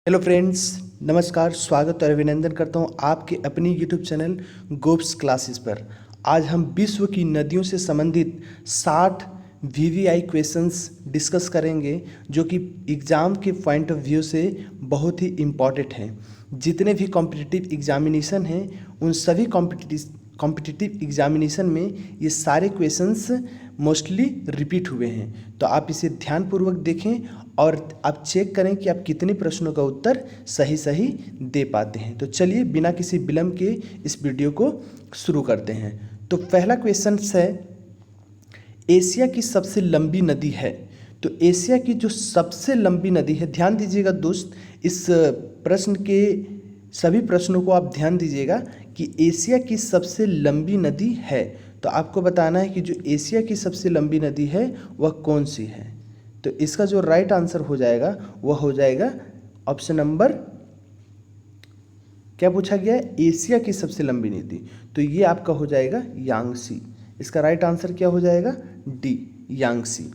Hello friends, नमस्कार। स्वागत और अभिनंदन करता हूं आपके अपनी यूट्यूब चैनल गोप्स क्लासेस पर। आज हम विश्व की नदियों से संबंधित 60 वीवीआई क्वेश्चंस डिस्कस करेंगे, जो कि एग्ज़ाम के पॉइंट ऑफ व्यू से बहुत ही इम्पॉर्टेंट हैं। जितने भी कॉम्पिटिटिव एग्जामिनेशन हैं, उन सभी कॉम्पिटिटिव एग्जामिनेशन में ये सारे क्वेश्चंस मोस्टली रिपीट हुए हैं। तो आप इसे ध्यानपूर्वक देखें और आप चेक करें कि आप कितने प्रश्नों का उत्तर सही सही दे पाते हैं। तो चलिए बिना किसी विलंब के इस वीडियो को शुरू करते हैं। तो पहला क्वेश्चन है, एशिया की सबसे लंबी नदी है। तो एशिया की जो सबसे लंबी नदी है, ध्यान दीजिएगा दोस्त, इस प्रश्न के सभी प्रश्नों को आप ध्यान दीजिएगा कि एशिया की सबसे लंबी नदी है। तो आपको बताना है कि जो एशिया की सबसे लंबी नदी है वह कौन सी है। तो इसका जो राइट आंसर हो जाएगा वह हो जाएगा ऑप्शन नंबर, क्या पूछा गया है, एशिया की सबसे लंबी नदी। तो ये आपका हो जाएगा यांगसी। इसका राइट आंसर क्या हो जाएगा, डी, यांगसी।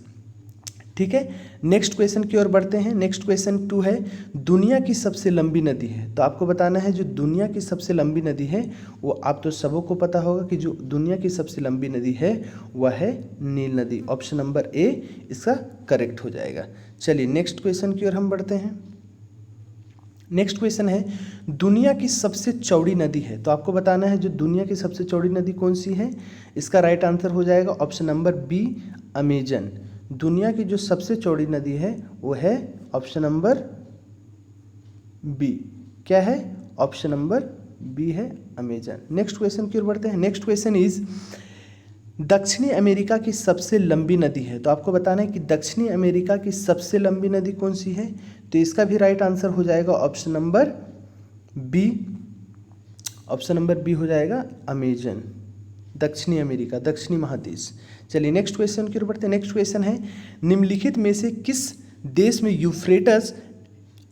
ठीक है, नेक्स्ट क्वेश्चन की ओर बढ़ते हैं। नेक्स्ट क्वेश्चन 2 है, दुनिया की सबसे लंबी नदी है। तो आपको बताना है जो दुनिया की सबसे लंबी नदी है, वो आप तो सबों को पता होगा कि जो दुनिया की सबसे लंबी नदी है वह है नील नदी। ऑप्शन नंबर ए इसका करेक्ट हो जाएगा। चलिए नेक्स्ट क्वेश्चन की ओर हम बढ़ते हैं। नेक्स्ट क्वेश्चन है, दुनिया की सबसे चौड़ी नदी है। तो आपको बताना है जो दुनिया की सबसे चौड़ी नदी कौन सी है। इसका राइट आंसर हो जाएगा ऑप्शन नंबर बी, अमेजन। दुनिया की जो सबसे चौड़ी नदी है वो है ऑप्शन नंबर बी। क्या है, ऑप्शन नंबर बी है, अमेजन। नेक्स्ट क्वेश्चन की ओर बढ़ते हैं। नेक्स्ट क्वेश्चन इज, दक्षिणी अमेरिका की सबसे लंबी नदी है। तो आपको बताना है कि दक्षिणी अमेरिका की सबसे लंबी नदी कौन सी है। तो इसका भी राइट आंसर हो जाएगा option number B. Option number B हो जाएगा अमेजन। दक्षिणी अमेरिका, दक्षिणी महादेश। चलिए नेक्स्ट क्वेश्चन की ओर बढ़ते हैं। नेक्स्ट क्वेश्चन है, निम्नलिखित में से किस देश में यूफ्रेटस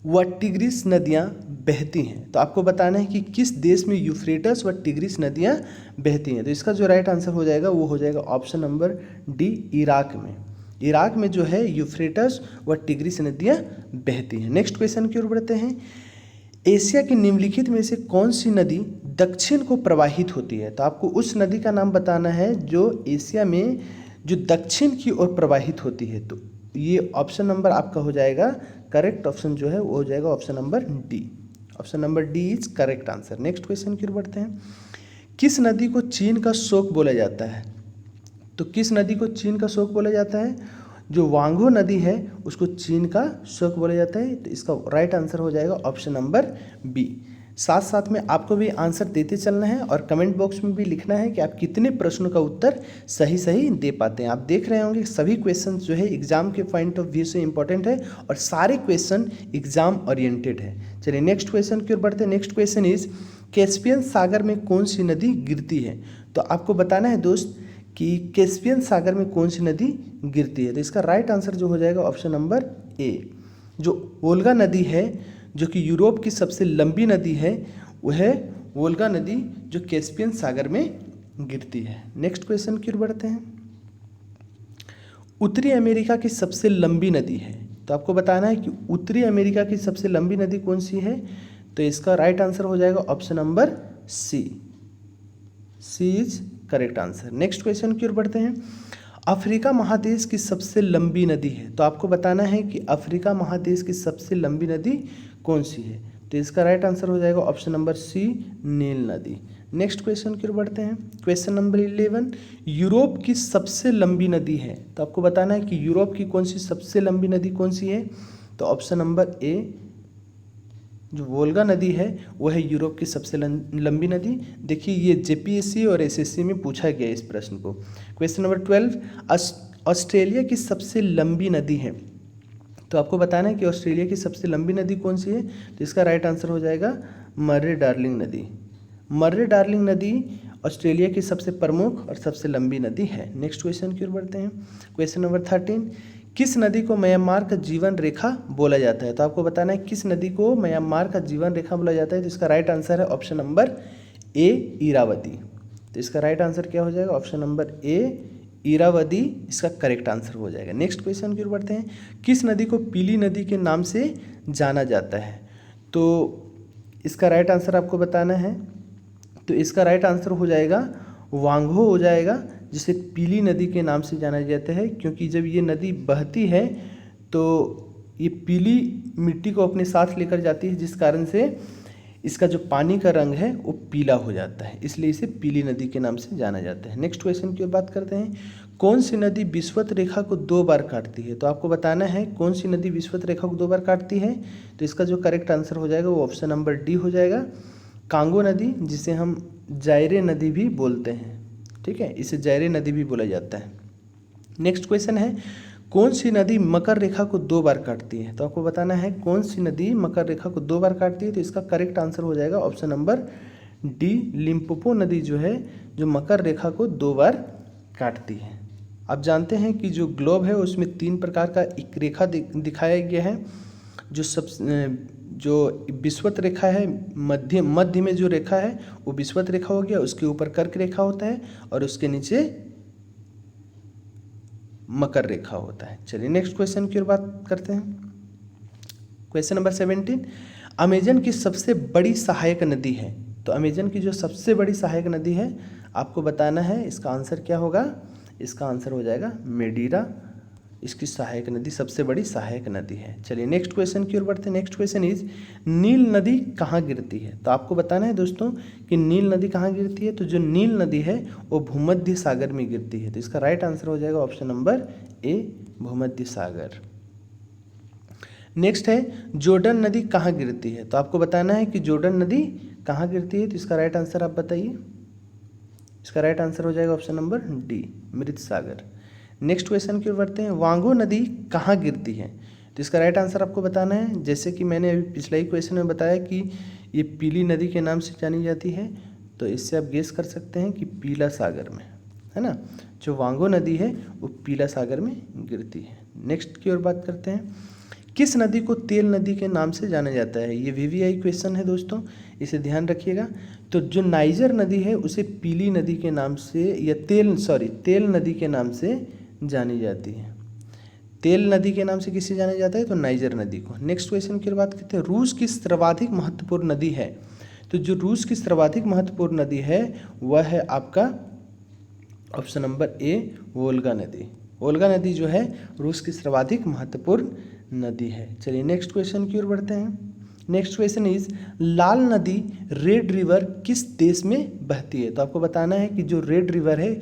व टिग्रिस नदियाँ बहती हैं। तो आपको बताना है कि किस देश में यूफ्रेटस व टिग्रिस नदियाँ बहती हैं। तो इसका जो राइट आंसर हो जाएगा वो हो जाएगा ऑप्शन नंबर डी, इराक में। इराक में जो है यूफ्रेटस व टिग्रिस नदियाँ बहती हैं। नेक्स्ट क्वेश्चन की ओर बढ़ते हैं। एशिया की निम्नलिखित में से कौन सी नदी दक्षिण को प्रवाहित होती है। तो आपको उस नदी का नाम बताना है जो एशिया में जो दक्षिण की ओर प्रवाहित होती है। तो ये ऑप्शन नंबर आपका हो जाएगा, करेक्ट ऑप्शन जो है वो हो जाएगा option number D. Option number D is correct answer. Next question की ओर बढ़ते हैं। किस नदी को चीन का शोक बोला जाता है। तो किस नदी को चीन का शोक बोला जाता है, जो वांगो नदी है उसको चीन का शोक बोला जाता है। तो इसका राइट आंसर हो जाएगा ऑप्शन नंबर बी। साथ साथ में आपको भी आंसर देते चलना है और कमेंट बॉक्स में भी लिखना है कि आप कितने प्रश्नों का उत्तर सही सही दे पाते हैं। आप देख रहे होंगे सभी क्वेश्चन जो है एग्जाम के पॉइंट ऑफ व्यू से इंपॉर्टेंट है और सारे क्वेश्चन एग्जाम ओरिएंटेड है। चलिए नेक्स्ट क्वेश्चन की ओर बढ़ते हैं। नेक्स्ट क्वेश्चन इज, कैस्पियन सागर में कौन सी नदी गिरती है। तो आपको बताना है दोस्त कि कैस्पियन सागर में कौन सी नदी गिरती है। तो इसका राइट आंसर जो हो जाएगा ऑप्शन नंबर ए, जो वोल्गा नदी है, जो कि यूरोप की सबसे लंबी नदी है, वह है वोल्गा नदी जो कैस्पियन सागर में गिरती है। नेक्स्ट क्वेश्चन की ओर बढ़ते हैं। उत्तरी अमेरिका की सबसे लंबी नदी है। तो आपको बताना है कि उत्तरी अमेरिका की सबसे लंबी नदी कौन सी है। तो इसका राइट आंसर हो जाएगा option number C. C is correct answer. Next question की ओर बढ़ते हैं। अफ्रीका महादेश की सबसे लंबी नदी है। तो आपको बताना है कि अफ्रीका महादेश की सबसे लंबी नदी कौन सी है। तो इसका राइट आंसर हो जाएगा ऑप्शन नंबर सी, नील नदी। नेक्स्ट क्वेश्चन की ओर बढ़ते हैं। क्वेश्चन नंबर 11, यूरोप की सबसे लंबी नदी है। तो आपको बताना है कि यूरोप की कौन सी सबसे लंबी नदी कौन सी है। तो ऑप्शन नंबर ए, जो वोल्गा नदी है वह है यूरोप की सबसे लंबी नदी। देखिए ये जेपीएससी और एसएससी में पूछा गया इस प्रश्न को। क्वेश्चन नंबर 12, ऑस्ट्रेलिया की सबसे लंबी नदी है। तो आपको बताना है कि ऑस्ट्रेलिया की सबसे लंबी नदी कौन सी है। तो इसका राइट आंसर हो जाएगा मर्रे डार्लिंग नदी। मर्रे डार्लिंग नदी ऑस्ट्रेलिया की सबसे प्रमुख और सबसे लंबी नदी है। नेक्स्ट क्वेश्चन की ओर बढ़ते हैं। क्वेश्चन नंबर 13, किस नदी को म्यांमार का जीवन रेखा बोला जाता है। तो आपको बताना है किस नदी को म्यांमार का जीवन रेखा बोला जाता है। तो इसका राइट आंसर है ऑप्शन नंबर ए, इरावती। तो इसका राइट आंसर क्या हो जाएगा, ऑप्शन नंबर ए, इरावती इसका करेक्ट आंसर हो जाएगा। नेक्स्ट क्वेश्चन की ओर बढ़ते हैं। किस नदी को पीली नदी के नाम से जाना जाता है। तो इसका राइट आंसर आपको बताना है। तो इसका राइट आंसर हो जाएगा वांगहो हो जाएगा, जिसे पीली नदी के नाम से जाना जाता है, क्योंकि जब ये नदी बहती है तो ये पीली मिट्टी को अपने साथ लेकर जाती है, जिस कारण से इसका जो पानी का रंग है वो पीला हो जाता है, इसलिए इसे पीली नदी के नाम से जाना जाता है। नेक्स्ट क्वेश्चन की ओर बात करते हैं। कौन सी नदी विषुवत रेखा को 2 बार काटती है? तो आपको बताना है कौन सी नदी विषुवत रेखा को 2 बार काटती है। तो इसका जो करेक्ट आंसर हो जाएगा वो ऑप्शन नंबर डी हो जाएगा, कांगो नदी, जिसे हम जायरे नदी भी बोलते हैं। ठीक है, इसे जायरे नदी भी बोला जाता है। नेक्स्ट क्वेश्चन है, कौन सी नदी मकर रेखा को 2 बार काटती है? तो आपको बताना है कौन सी नदी मकर रेखा को 2 बार काटती है। तो इसका करेक्ट आंसर हो जाएगा ऑप्शन नंबर डी, लिम्पोपो नदी जो है जो मकर रेखा को 2 बार काटती है। आप जानते हैं कि जो ग्लोब है उसमें 3 प्रकार का एक रेखा दिखाया गया है। जो विषुवत रेखा है, मध्य में जो रेखा है वो विषुवत रेखा हो गया, उसके ऊपर कर्क रेखा होता है और उसके नीचे मकर रेखा होता है। चलिए नेक्स्ट क्वेश्चन की ओर बात करते हैं। क्वेश्चन नंबर 17, अमेजन की सबसे बड़ी सहायक नदी है। तो अमेजन की जो सबसे बड़ी सहायक नदी है आपको बताना है, इसका आंसर क्या होगा? इसका आंसर हो जाएगा मेडीरा, इसकी सहायक नदी सबसे बड़ी सहायक नदी है। चलिए नेक्स्ट क्वेश्चन की ओर बढ़ते हैं। नेक्स्ट क्वेश्चन इज, नील नदी कहाँ गिरती है? तो आपको बताना है दोस्तों कि नील नदी कहाँ गिरती है। तो जो नील नदी है वो भूमध्य सागर में गिरती है। तो इसका राइट आंसर हो जाएगा ऑप्शन नंबर ए, भूमध्य सागर। नेक्स्ट है, जोर्डन नदी कहाँ गिरती है? तो आपको बताना है कि जोर्डन नदी कहाँ गिरती है। तो इसका राइट आंसर आप बताइए। इसका राइट आंसर हो जाएगा ऑप्शन नंबर डी, मृत सागर। नेक्स्ट क्वेश्चन की ओर बढ़ते हैं। वांगो नदी कहाँ गिरती है? तो इसका राइट आंसर आपको बताना है। जैसे कि मैंने अभी पिछले ही क्वेश्चन में बताया कि ये पीली नदी के नाम से जानी जाती है, तो इससे आप गेस कर सकते हैं कि पीला सागर में, है ना। जो वांगो नदी है वो पीला सागर में गिरती है। नेक्स्ट की ओर बात करते हैं। किस नदी को तेल नदी के नाम से जाना जाता है? ये VVI क्वेश्चन है दोस्तों, इसे ध्यान रखिएगा। तो जो नाइजर नदी है उसे पीली नदी के नाम से या तेल नदी के नाम से जानी जाती है। तेल नदी के नाम से किसे जाना जाता है? तो नाइजर नदी को। नेक्स्ट क्वेश्चन की बात करते हैं। रूस की सर्वाधिक महत्वपूर्ण नदी है। तो जो रूस की सर्वाधिक महत्वपूर्ण नदी है वह है आपका ऑप्शन नंबर ए, वोल्गा नदी। वोल्गा नदी जो है रूस की सर्वाधिक महत्वपूर्ण नदी है। चलिए नेक्स्ट क्वेश्चन की ओर बढ़ते हैं। नेक्स्ट क्वेश्चन इज, लाल नदी रेड रिवर किस देश में बहती है? तो आपको बताना है कि जो रेड रिवर है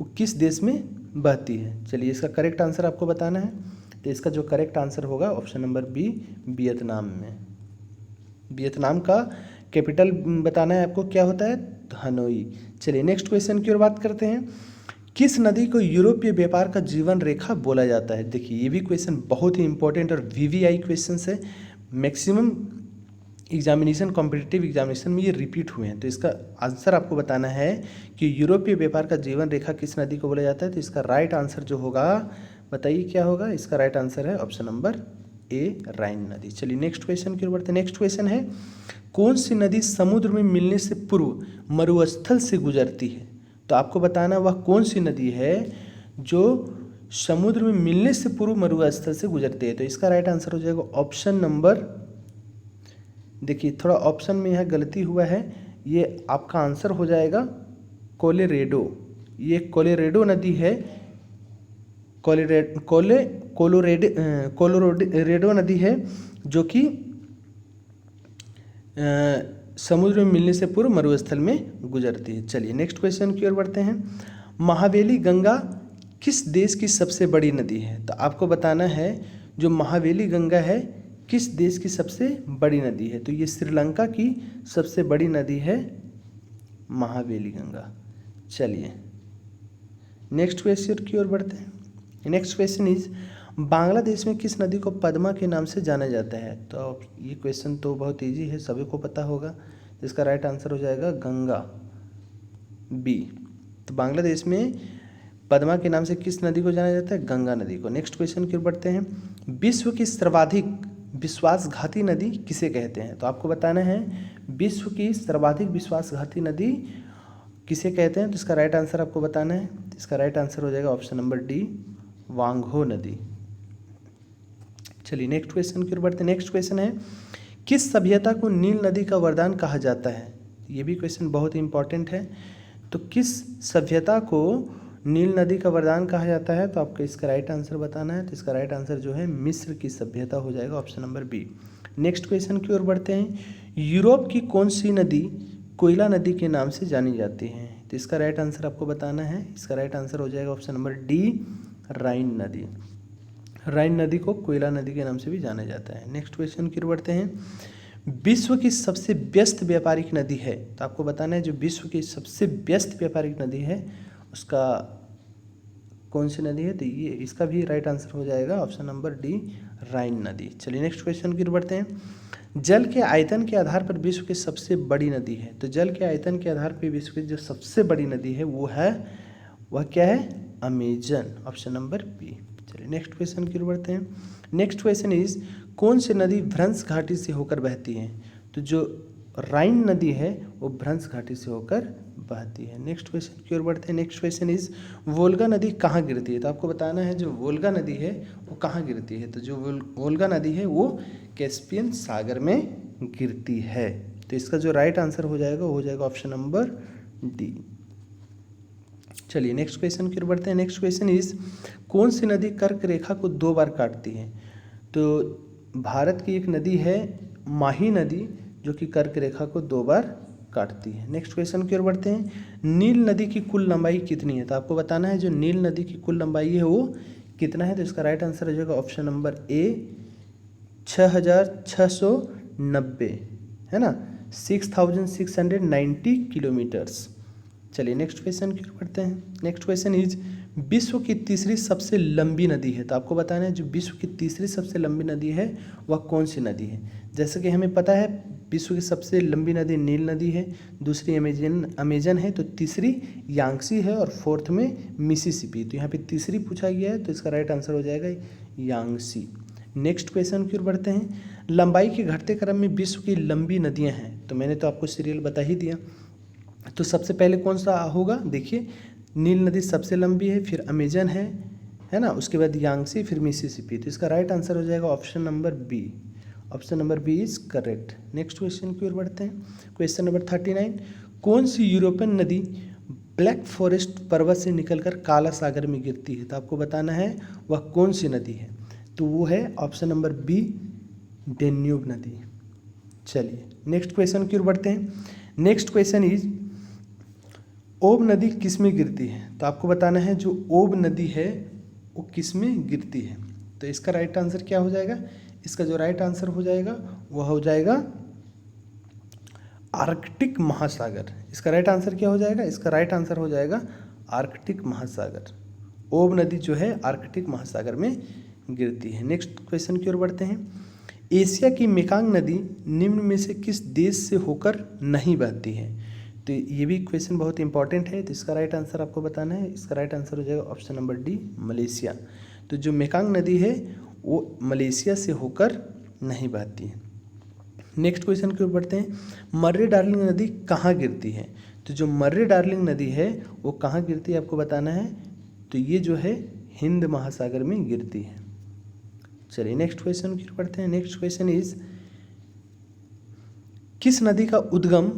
वो किस देश में बहती है। चलिए इसका करेक्ट आंसर आपको बताना है। तो इसका जो करेक्ट आंसर होगा ऑप्शन नंबर बी, वियतनाम में। वियतनाम का कैपिटल बताना है आपको, क्या होता है? हनोई। चलिए नेक्स्ट क्वेश्चन की ओर बात करते हैं। किस नदी को यूरोपीय व्यापार का जीवन रेखा बोला जाता है? देखिए ये भी क्वेश्चन बहुत ही इंपॉर्टेंट और VVI क्वेश्चन है। मैक्सिमम एग्जामिनेशन, कॉम्पिटिटिव एग्जामिनेशन में ये रिपीट हुए हैं। तो इसका आंसर आपको बताना है कि यूरोपीय व्यापार का जीवन रेखा किस नदी को बोला जाता है। तो इसका राइट आंसर जो होगा बताइए क्या होगा? इसका राइट आंसर है ऑप्शन नंबर ए, राइन नदी। चलिए नेक्स्ट क्वेश्चन की ओर बढ़ते हैं। नेक्स्ट क्वेश्चन है, कौन सी नदी समुद्र में मिलने से पूर्व मरुस्थल से गुजरती है? तो आपको बताना वह कौन सी नदी है जो समुद्र में मिलने से पूर्व मरुस्थल से गुजरती है। तो इसका राइट आंसर हो जाएगा ऑप्शन नंबर, देखिए थोड़ा ऑप्शन में यहाँ गलती हुआ है, ये आपका आंसर हो जाएगा कोलोरेडो। ये कोलोरेडो नदी है, कोलोरेडो नदी है जो कि समुद्र में मिलने से पूर्व मरुस्थल में गुजरती है। चलिए नेक्स्ट क्वेश्चन की ओर बढ़ते हैं। महावेली गंगा किस देश की सबसे बड़ी नदी है? तो आपको बताना है जो महावेली गंगा है किस देश की सबसे बड़ी नदी है। तो ये श्रीलंका की सबसे बड़ी नदी है महावेली गंगा। चलिए नेक्स्ट क्वेश्चन की ओर बढ़ते हैं। नेक्स्ट क्वेश्चन इज, बांग्लादेश में किस नदी को पद्मा के नाम से जाना जाता है? तो ये क्वेश्चन तो बहुत इजी है, सभी को पता होगा। इसका राइट आंसर हो जाएगा गंगा, बी। तो बांग्लादेश में पद्मा के नाम से किस नदी को जाना जाता है? गंगा नदी को। नेक्स्ट क्वेश्चन की ओर बढ़ते हैं। विश्व की सर्वाधिक विश्वासघाती नदी किसे कहते हैं? तो आपको बताना है विश्व की सर्वाधिक विश्वासघाती नदी किसे कहते हैं। तो इसका राइट आंसर आपको बताना है। इसका राइट आंसर हो जाएगा ऑप्शन नंबर डी, वांगहो नदी। चलिए नेक्स्ट क्वेश्चन की ओर बढ़ते हैं। नेक्स्ट क्वेश्चन है, किस सभ्यता को नील नदी का वरदान कहा जाता है? ये भी क्वेश्चन बहुत इंपॉर्टेंट है। तो किस सभ्यता को नील नदी का वरदान कहा जाता है? तो आपको इसका राइट आंसर बताना है। तो इसका राइट आंसर जो है मिस्र की सभ्यता हो जाएगा, option number B. Next question की ओर बढ़ते हैं। यूरोप की कौन सी नदी कोयला नदी के नाम से जानी जाती है? तो इसका राइट आंसर आपको बताना है। इसका राइट आंसर हो जाएगा ऑप्शन नंबर डी, राइन नदी। राइन नदी को कोयला नदी के नाम से भी जाना जाता है। नेक्स्ट क्वेश्चन की ओर बढ़ते हैं। विश्व की सबसे व्यस्त व्यापारिक नदी है? तो आपको बताना है जो विश्व की सबसे व्यस्त व्यापारिक नदी है उसका कौन सी नदी है? तो ये इसका भी राइट आंसर हो जाएगा ऑप्शन नंबर डी, राइन नदी। चलिए नेक्स्ट क्वेश्चन की ओर बढ़ते हैं। जल के आयतन के आधार पर विश्व की सबसे बड़ी नदी है? तो जल के आयतन के आधार पर विश्व की जो सबसे बड़ी नदी है वह क्या है? Amazon, option number B. चलिए नेक्स्ट क्वेश्चन की ओर बढ़ते हैं। नेक्स्ट क्वेश्चन इज कौन सी नदी भ्रंश घाटी से होकर बहती है? तो जो राइन नदी है वो भ्रंश घाटी से होकर बहती है। नेक्स्ट क्वेश्चन की ओर बढ़ते हैं। नेक्स्ट क्वेश्चन इज वोल्गा नदी कहाँ गिरती है? तो आपको बताना है जो वोल्गा नदी है वो कहाँ गिरती है। तो जो वोल्गा नदी है वो कैस्पियन सागर में गिरती है। तो इसका जो राइट आंसर हो जाएगा वो हो जाएगा ऑप्शन नंबर डी। चलिए नेक्स्ट क्वेश्चन की ओर बढ़ते हैं। नेक्स्ट क्वेश्चन इज कौन सी नदी कर्क रेखा को 2 बार काटती है? तो भारत की एक नदी है माही नदी जो कि कर्क रेखा को 2 बार काटती है। नेक्स्ट क्वेश्चन की ओर बढ़ते हैं। नील नदी की कुल लंबाई कितनी है? तो आपको बताना है जो नील नदी की कुल लंबाई है वो कितना है। तो इसका राइट आंसर हो जाएगा ऑप्शन नंबर ए, 6690 है ना, 6690 किलोमीटर्स। चलिए नेक्स्ट क्वेश्चन की ओर बढ़ते हैं। नेक्स्ट क्वेश्चन इज विश्व की तीसरी सबसे लंबी नदी है? तो आपको बताना है जो विश्व की तीसरी सबसे लंबी नदी है वह कौन सी नदी है। जैसे कि हमें पता है विश्व की सबसे लंबी नदी नील नदी है, दूसरी अमेजन है, तो तीसरी यांगसी है और फोर्थ में मिसिसिपी। तो यहाँ पे तीसरी पूछा गया है तो इसका राइट आंसर हो जाएगा यांगसी। नेक्स्ट क्वेश्चन की ओर बढ़ते हैं। लंबाई के घटते क्रम में विश्व की लंबी नदियाँ हैं? तो मैंने तो आपको सीरियल बता ही दिया। तो सबसे पहले कौन सा होगा? देखिए नील नदी सबसे लंबी है, फिर अमेजन है ना, उसके बाद यांगसी, फिर मिसिसिपी। तो इसका राइट आंसर हो जाएगा option number B. Option number B is correct. Next question की ओर बढ़ते हैं। Question number 39। कौन सी यूरोपियन नदी ब्लैक फॉरेस्ट पर्वत से निकलकर काला सागर में गिरती है? तो आपको बताना है वह कौन सी नदी है। तो वो है ऑप्शन नंबर बी, डेन्यूब नदी। चलिए नेक्स्ट क्वेश्चन की ओर बढ़ते हैं। नेक्स्ट क्वेश्चन इज ओब नदी किस में गिरती है? तो आपको बताना है जो ओब नदी है वो किस में गिरती है। तो इसका राइट आंसर क्या हो जाएगा? इसका जो राइट आंसर हो जाएगा वह हो जाएगा आर्कटिक महासागर। इसका राइट आंसर क्या हो जाएगा? इसका राइट आंसर हो जाएगा आर्कटिक महासागर। ओब नदी जो है आर्कटिक महासागर में गिरती है। नेक्स्ट क्वेश्चन की ओर बढ़ते हैं। एशिया की मेकांग नदी निम्न में से किस देश से होकर नहीं बहती है? तो ये भी क्वेश्चन बहुत इंपॉर्टेंट है। तो इसका राइट आंसर आपको बताना है। इसका राइट आंसर हो जाएगा ऑप्शन नंबर डी, मलेशिया। तो जो मेकांग नदी है वो मलेशिया से होकर नहीं बहती है। नेक्स्ट क्वेश्चन की ओर बढ़ते हैं। मर्रे डार्लिंग नदी कहाँ गिरती है? तो जो मर्रे डार्लिंग नदी है वो कहाँ गिरती है आपको बताना है। तो ये जो है हिंद महासागर में गिरती है। चलिए नेक्स्ट क्वेश्चन की ओर बढ़ते हैं। नेक्स्ट क्वेश्चन इज किस नदी का उद्गम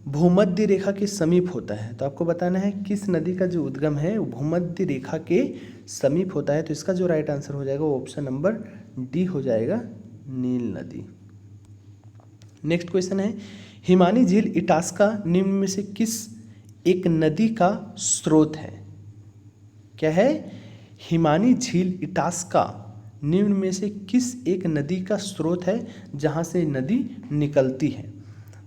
भूमध्य रेखा के समीप होता है? तो आपको बताना है किस नदी का जो उद्गम है वो भूमध्य रेखा के समीप होता है। तो इसका जो राइट आंसर हो जाएगा वो ऑप्शन नंबर डी हो जाएगा, नील नदी। नेक्स्ट क्वेश्चन है हिमानी झील इटास्का निम्न में से किस एक नदी का स्रोत है? क्या है? हिमानी झील इटास्का निम्न में से किस एक नदी का स्रोत है जहाँ से नदी निकलती है?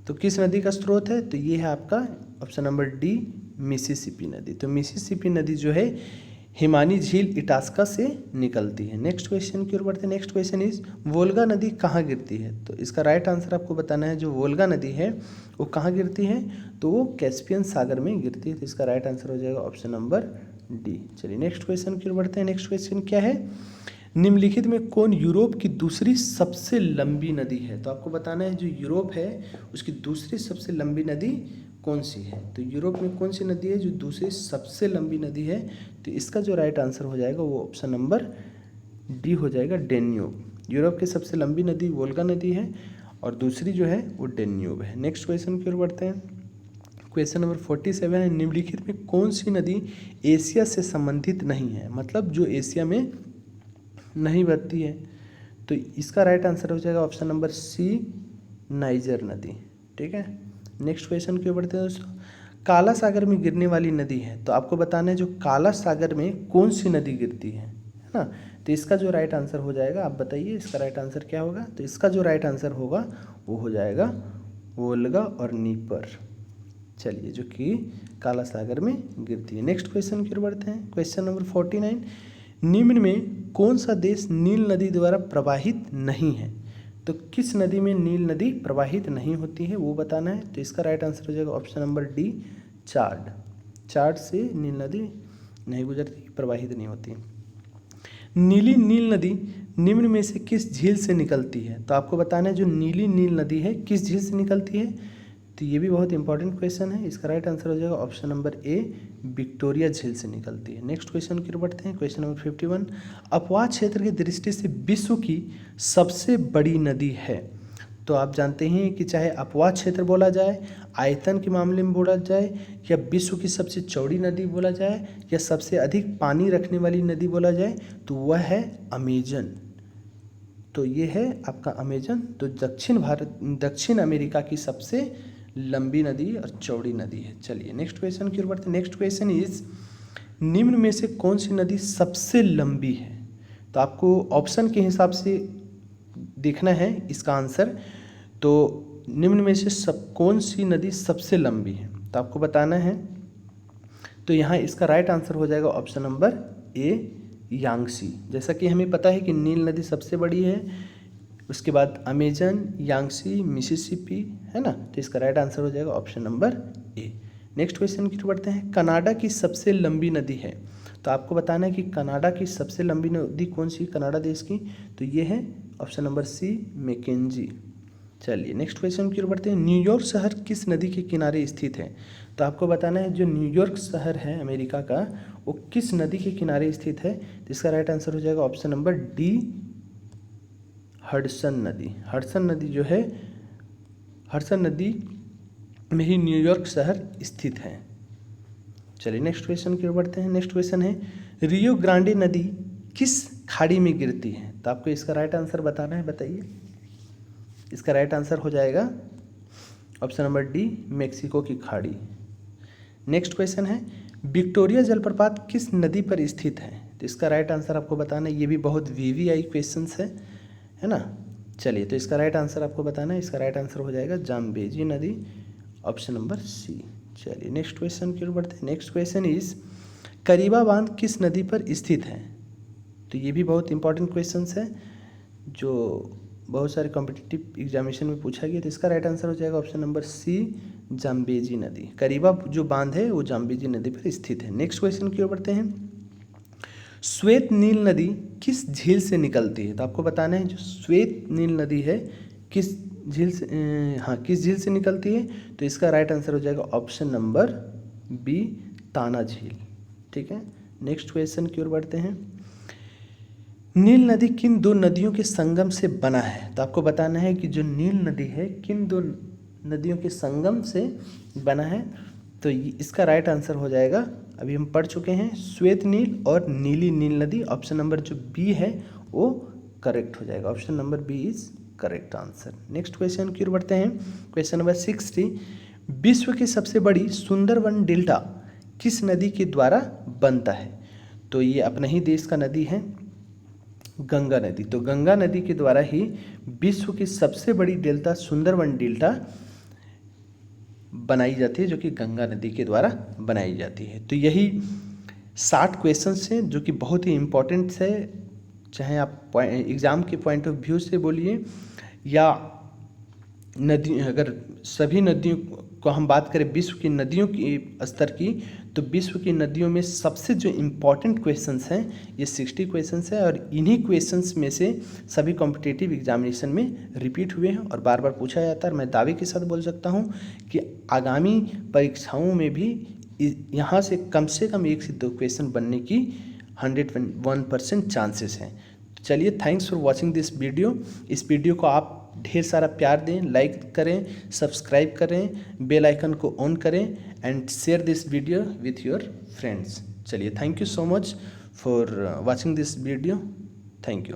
तो किस नदी का स्रोत है? तो ये है आपका ऑप्शन नंबर डी, मिसिसिपी नदी। तो मिसिसिपी नदी जो है हिमानी झील इटास्का से निकलती है। नेक्स्ट क्वेश्चन की ओर बढ़ते हैं। नेक्स्ट क्वेश्चन इज वोल्गा नदी कहाँ गिरती है? तो इसका राइट आंसर आपको बताना है जो वोल्गा नदी है वो कहाँ गिरती है। तो वो कैस्पियन सागर में गिरती है। तो इसका राइट आंसर हो जाएगा ऑप्शन नंबर डी। चलिए नेक्स्ट क्वेश्चन की ओर बढ़ते हैं। नेक्स्ट क्वेश्चन क्या है? निम्नलिखित में कौन यूरोप की दूसरी सबसे लंबी नदी है? तो आपको बताना है जो यूरोप है उसकी दूसरी सबसे लंबी नदी कौन सी है। तो यूरोप में कौन सी नदी है जो दूसरी सबसे लंबी नदी है? तो इसका जो राइट आंसर हो जाएगा वो ऑप्शन नंबर डी हो जाएगा, डेन्यूब। यूरोप की सबसे लंबी नदी वोल्गा नदी है और दूसरी जो है वो डेन्यूब है। नेक्स्ट क्वेश्चन की ओर बढ़ते हैं। क्वेश्चन नंबर 47 है, निम्नलिखित में कौन सी नदी एशिया से संबंधित नहीं है, मतलब जो एशिया में नहीं बहती है। तो इसका राइट आंसर हो जाएगा ऑप्शन नंबर सी, नाइजर नदी। ठीक है, नेक्स्ट क्वेश्चन की ओर बढ़ते हैं दोस्तों। काला सागर में गिरने वाली नदी है, तो आपको बताना है जो काला सागर में कौन सी नदी गिरती है ना। तो इसका जो राइट आंसर हो जाएगा, आप बताइए इसका राइट आंसर क्या होगा। तो इसका जो राइट आंसर होगा वो हो जाएगा वोल्गा और नीपर। चलिए, जो कि काला सागर में गिरती है। नेक्स्ट क्वेश्चन की ओर बढ़ते हैं। क्वेश्चन नंबर 49, निम्न में कौन सा देश नील नदी द्वारा प्रवाहित नहीं है। तो किस नदी में नील नदी प्रवाहित नहीं होती है वो बताना है। तो इसका राइट आंसर हो जाएगा ऑप्शन नंबर डी, चाड। चाड से नील नदी नहीं गुजरती, प्रवाहित नहीं होती। नीली नील नदी निम्न में से किस झील से निकलती है। तो आपको बताना है जो नीली नील नदी है किस झील से निकलती है। तो ये भी बहुत इंपॉर्टेंट क्वेश्चन है। इसका राइट आंसर हो जाएगा ऑप्शन नंबर ए, विक्टोरिया झील से निकलती है। नेक्स्ट क्वेश्चन की ओर बढ़ते हैं। क्वेश्चन नंबर 51, अपवाह क्षेत्र की दृष्टि से विश्व की सबसे बड़ी नदी है। तो आप जानते हैं कि चाहे अपवाह क्षेत्र बोला जाए, आयतन के मामले में बोला जाए, या विश्व की सबसे चौड़ी नदी बोला जाए, या सबसे अधिक पानी रखने वाली नदी बोला जाए, तो वह है अमेजन। तो ये है आपका अमेजन। तो दक्षिण अमेरिका की सबसे लंबी नदी और चौड़ी नदी है। चलिए नेक्स्ट क्वेश्चन की ओर बढ़ते हैं। नेक्स्ट क्वेश्चन इज, निम्न में से कौन सी नदी सबसे लंबी है। तो आपको ऑप्शन के हिसाब से देखना है इसका आंसर। तो निम्न में से कौन सी नदी सबसे लंबी है, तो आपको बताना है। तो यहाँ इसका राइट आंसर हो जाएगा ऑप्शन नंबर ए, यांगसी। जैसा कि हमें पता है कि नील नदी सबसे बड़ी है, उसके बाद अमेजन, यांगसी, मिसिसिपी, है ना। तो इसका राइट आंसर हो जाएगा option number A. Next question की ओर बढ़ते हैं। कनाडा की सबसे लंबी नदी है। तो आपको बताना है कि कनाडा की सबसे लंबी नदी कौन सी, कनाडा देश की। तो ये है ऑप्शन नंबर सी, मैकेंजी। चलिए नेक्स्ट क्वेश्चन की ओर बढ़ते हैं। न्यूयॉर्क शहर किस नदी के किनारे स्थित है। तो आपको बताना है जो न्यूयॉर्क शहर है अमेरिका का, वो किस नदी के किनारे स्थित है। तो इसका राइट आंसर हो जाएगा ऑप्शन नंबर डी, हडसन नदी। हडसन नदी जो है, हडसन नदी में ही न्यूयॉर्क शहर स्थित है। चलिए नेक्स्ट क्वेश्चन की ओर बढ़ते हैं। नेक्स्ट क्वेश्चन है, रियो ग्रांडे नदी किस खाड़ी में गिरती है। तो आपको इसका राइट आंसर बताना है, बताइए। इसका राइट आंसर हो जाएगा ऑप्शन नंबर डी, मेक्सिको की खाड़ी। नेक्स्ट क्वेश्चन है, विक्टोरिया जलप्रपात किस नदी पर स्थित है। तो इसका राइट आंसर आपको बताना है। ये भी बहुत वीवीआई क्वेश्चंस है ना। चलिए, तो इसका राइट आंसर आपको बताना है। इसका राइट आंसर हो जाएगा जाम्बेजी नदी, ऑप्शन नंबर सी। चलिए नेक्स्ट क्वेश्चन की ओर बढ़ते हैं। नेक्स्ट क्वेश्चन इज, करीबा बांध किस नदी पर स्थित है। तो ये भी बहुत इंपॉर्टेंट क्वेश्चंस है जो बहुत सारे कॉम्पिटिटिव एग्जामिनेशन में पूछा गया। तो इसका राइट आंसर हो जाएगा ऑप्शन नंबर सी, जाम्बेजी नदी। करीबा जो बांध है वो जाम्बेजी नदी पर स्थित है। नेक्स्ट क्वेश्चन की ओर बढ़ते हैं। श्वेत नील नदी किस झील से निकलती है। तो आपको बताना है जो श्वेत नील नदी है किस झील से, किस झील से निकलती है। तो इसका राइट आंसर हो जाएगा ऑप्शन नंबर बी, ताना झील। ठीक है, नेक्स्ट क्वेश्चन की ओर बढ़ते हैं। नील नदी किन दो नदियों के संगम से बना है। तो आपको बताना है कि जो नील नदी है किन दो नदियों के संगम से बना है। तो इसका राइट आंसर हो जाएगा, अभी हम पढ़ चुके हैं, श्वेत नील और नीली नील नदी। ऑप्शन नंबर जो बी है वो करेक्ट हो जाएगा। Option number B is correct answer. Next question की ओर बढ़ते हैं। क्वेश्चन नंबर 60, विश्व की सबसे बड़ी सुंदरवन डेल्टा किस नदी के द्वारा बनता है। तो ये अपना ही देश का नदी है, गंगा नदी। तो गंगा नदी के द्वारा ही विश्व की सबसे बड़ी डेल्टा सुंदरवन डेल्टा बनाई जाती है, जो कि गंगा नदी के द्वारा बनाई जाती है। तो यही 60 क्वेश्चंस हैं जो कि बहुत ही इम्पोर्टेंट है, चाहे आप एग्ज़ाम के पॉइंट ऑफ व्यू से बोलिए या नदी, अगर सभी नदियों को हम बात करें विश्व की नदियों की स्तर की, तो विश्व की नदियों में सबसे जो इम्पॉर्टेंट क्वेश्चंस हैं ये 60 क्वेश्चंस हैं। और इन्हीं क्वेश्चंस में से सभी कॉम्पिटिटिव एग्जामिनेशन में रिपीट हुए हैं और बार बार पूछा जाता है। मैं दावे के साथ बोल सकता हूं कि आगामी परीक्षाओं में भी यहाँ से कम 1 से 2 क्वेश्चन बनने की 101% चांसेस हैं। चलिए, thanks for watching this video. इस वीडियो को आप ढेर सारा प्यार दें, लाइक करें, सब्सक्राइब करें, बेल आइकन को ऑन करें and share this video with your friends. चलिए, thank you so much for watching this video. Thank you.